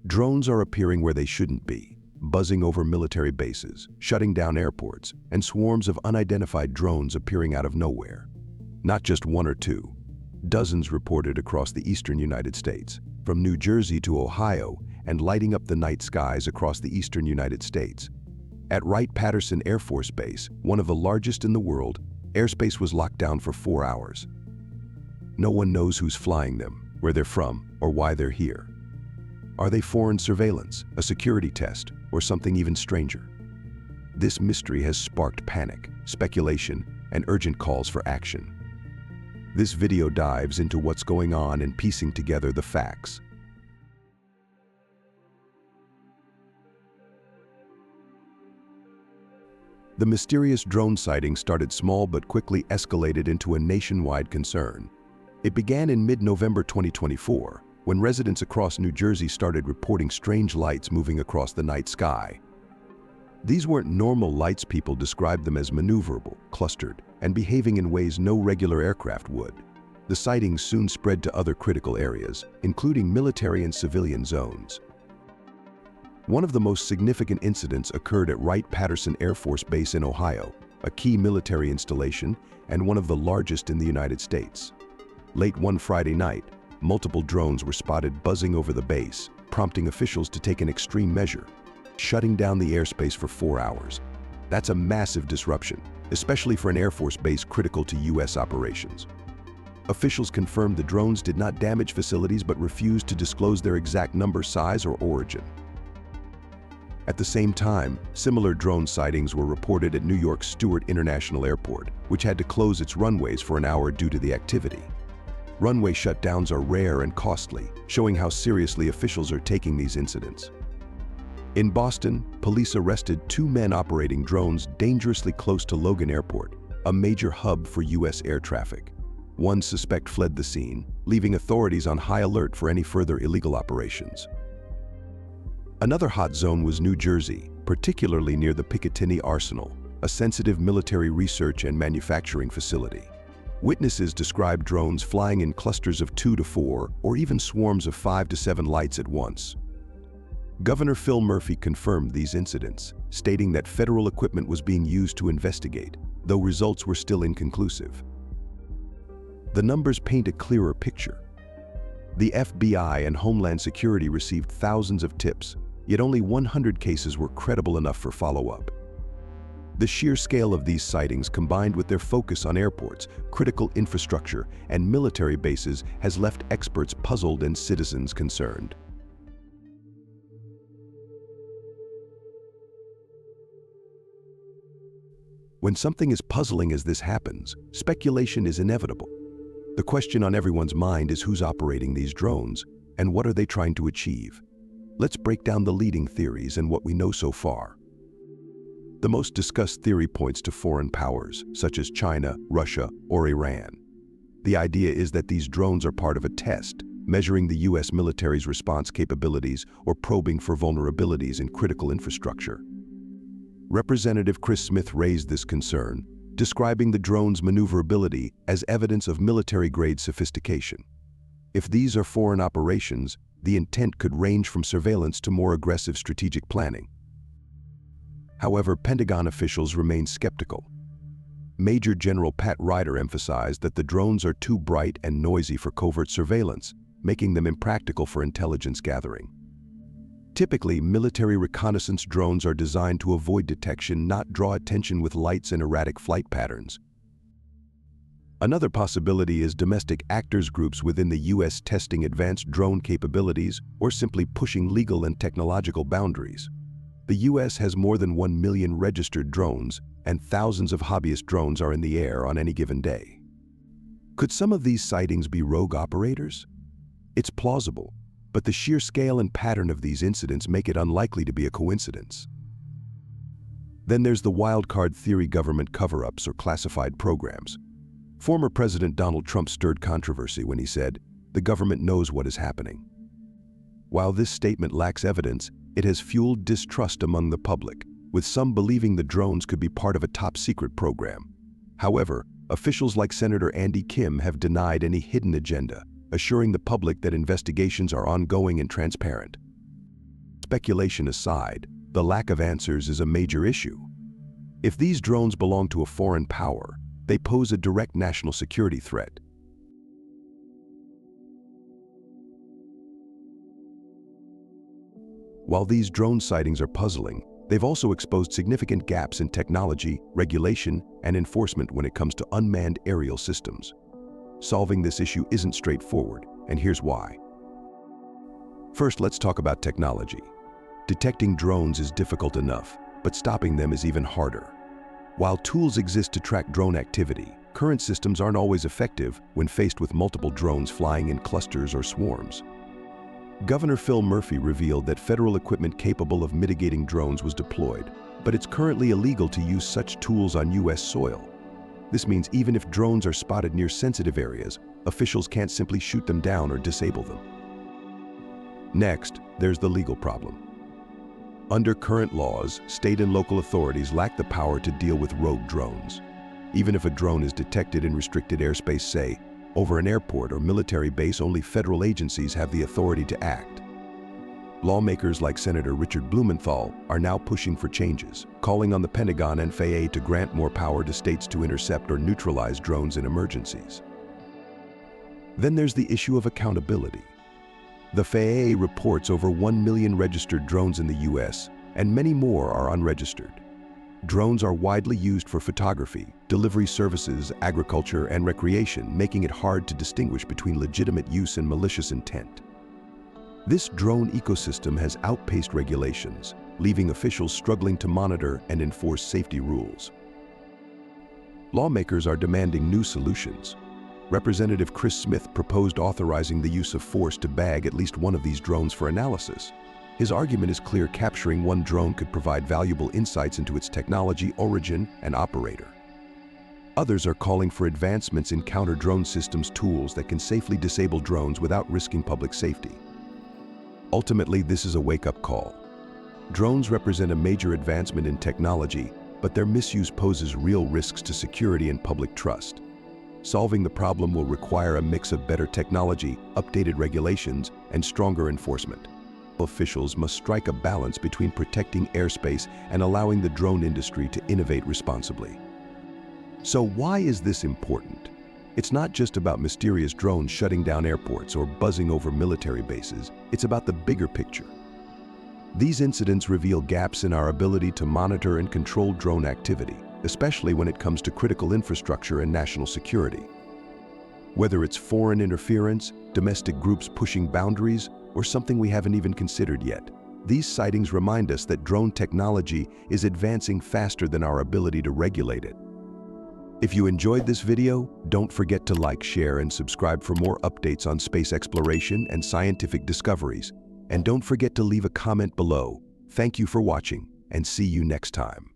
Drones are appearing where they shouldn't be, buzzing over military bases, shutting down airports, and swarms of unidentified drones appearing out of nowhere. Not just one or two. Dozens reported across the eastern United States, from New Jersey to Ohio, and lighting up the night skies across the eastern United States. At Wright-Patterson Air Force Base, one of the largest in the world, airspace was locked down for 4 hours. No one knows who's flying them, where they're from, or why they're here. Are they foreign surveillance, a security test, or something even stranger? This mystery has sparked panic, speculation, and urgent calls for action. This video dives into what's going on and piecing together the facts. The mysterious drone sighting started small but quickly escalated into a nationwide concern. It began in mid-November 2024, when residents across New Jersey started reporting strange lights moving across the night sky. These weren't normal lights. People described them as maneuverable, clustered, and behaving in ways no regular aircraft would. The sightings soon spread to other critical areas, including military and civilian zones. One of the most significant incidents occurred at Wright-Patterson Air Force Base in Ohio, a key military installation and one of the largest in the United States. Late one Friday night, multiple drones were spotted buzzing over the base, prompting officials to take an extreme measure, shutting down the airspace for 4 hours. That's a massive disruption, especially for an Air Force base critical to U.S. operations. Officials confirmed the drones did not damage facilities but refused to disclose their exact number, size, or origin. At the same time, similar drone sightings were reported at New York's Stewart International Airport, which had to close its runways for an hour due to the activity. Runway shutdowns are rare and costly, showing how seriously officials are taking these incidents. In Boston, police arrested 2 men operating drones dangerously close to Logan Airport, a major hub for U.S. air traffic. One suspect fled the scene, leaving authorities on high alert for any further illegal operations. Another hot zone was New Jersey, particularly near the Picatinny Arsenal, a sensitive military research and manufacturing facility. Witnesses described drones flying in clusters of 2 to 4 or even swarms of 5 to 7 lights at once. Governor Phil Murphy confirmed these incidents, stating that federal equipment was being used to investigate, though results were still inconclusive. The numbers paint a clearer picture. The FBI and Homeland Security received thousands of tips, yet only 100 cases were credible enough for follow-up. The sheer scale of these sightings, combined with their focus on airports, critical infrastructure, and military bases, has left experts puzzled and citizens concerned. When something as puzzling as this happens, speculation is inevitable. The question on everyone's mind is who's operating these drones, and what are they trying to achieve? Let's break down the leading theories and what we know so far. The most discussed theory points to foreign powers, such as China, Russia, or Iran. The idea is that these drones are part of a test, measuring the U.S. military's response capabilities or probing for vulnerabilities in critical infrastructure. Representative Chris Smith raised this concern, describing the drone's maneuverability as evidence of military-grade sophistication. If these are foreign operations, the intent could range from surveillance to more aggressive strategic planning. However, Pentagon officials remain skeptical. Major General Pat Ryder emphasized that the drones are too bright and noisy for covert surveillance, making them impractical for intelligence gathering. Typically, military reconnaissance drones are designed to avoid detection, not draw attention with lights and erratic flight patterns. Another possibility is domestic actors groups within the U.S. testing advanced drone capabilities or simply pushing legal and technological boundaries. The U.S. has more than 1 million registered drones, and thousands of hobbyist drones are in the air on any given day. Could some of these sightings be rogue operators? It's plausible, but the sheer scale and pattern of these incidents make it unlikely to be a coincidence. Then there's the wildcard theory: government cover-ups or classified programs. Former President Donald Trump stirred controversy when he said, "The government knows what is happening." While this statement lacks evidence, it has fueled distrust among the public, with some believing the drones could be part of a top-secret program. However, officials like Senator Andy Kim have denied any hidden agenda, assuring the public that investigations are ongoing and transparent. Speculation aside, the lack of answers is a major issue. If these drones belong to a foreign power, they pose a direct national security threat. While these drone sightings are puzzling, they've also exposed significant gaps in technology, regulation, and enforcement when it comes to unmanned aerial systems. Solving this issue isn't straightforward, and here's why. First, let's talk about technology. Detecting drones is difficult enough, but stopping them is even harder. While tools exist to track drone activity, current systems aren't always effective when faced with multiple drones flying in clusters or swarms. Governor Phil Murphy revealed that federal equipment capable of mitigating drones was deployed, but it's currently illegal to use such tools on U.S. soil. This means even if drones are spotted near sensitive areas, officials can't simply shoot them down or disable them. Next, there's the legal problem. Under current laws, state and local authorities lack the power to deal with rogue drones. Even if a drone is detected in restricted airspace, say, over an airport or military base, only federal agencies have the authority to act. Lawmakers like Senator Richard Blumenthal are now pushing for changes, calling on the Pentagon and FAA to grant more power to states to intercept or neutralize drones in emergencies. Then there's the issue of accountability. The FAA reports over 1 million registered drones in the U.S., and many more are unregistered. Drones are widely used for photography, delivery services, agriculture, and recreation, making it hard to distinguish between legitimate use and malicious intent. This drone ecosystem has outpaced regulations, leaving officials struggling to monitor and enforce safety rules. Lawmakers are demanding new solutions. Representative Chris Smith proposed authorizing the use of force to bag at least one of these drones for analysis. His argument is clear: capturing one drone could provide valuable insights into its technology, origin, and operator. Others are calling for advancements in counter-drone systems tools that can safely disable drones without risking public safety. Ultimately, this is a wake-up call. Drones represent a major advancement in technology, but their misuse poses real risks to security and public trust. Solving the problem will require a mix of better technology, updated regulations, and stronger enforcement. Officials must strike a balance between protecting airspace and allowing the drone industry to innovate responsibly. So why is this important? It's not just about mysterious drones shutting down airports or buzzing over military bases. It's about the bigger picture. These incidents reveal gaps in our ability to monitor and control drone activity, especially when it comes to critical infrastructure and national security. Whether it's foreign interference, domestic groups pushing boundaries, or something we haven't even considered yet, these sightings remind us that drone technology is advancing faster than our ability to regulate it. If you enjoyed this video, don't forget to like, share, and subscribe for more updates on space exploration and scientific discoveries. And don't forget to leave a comment below. Thank you for watching, and see you next time.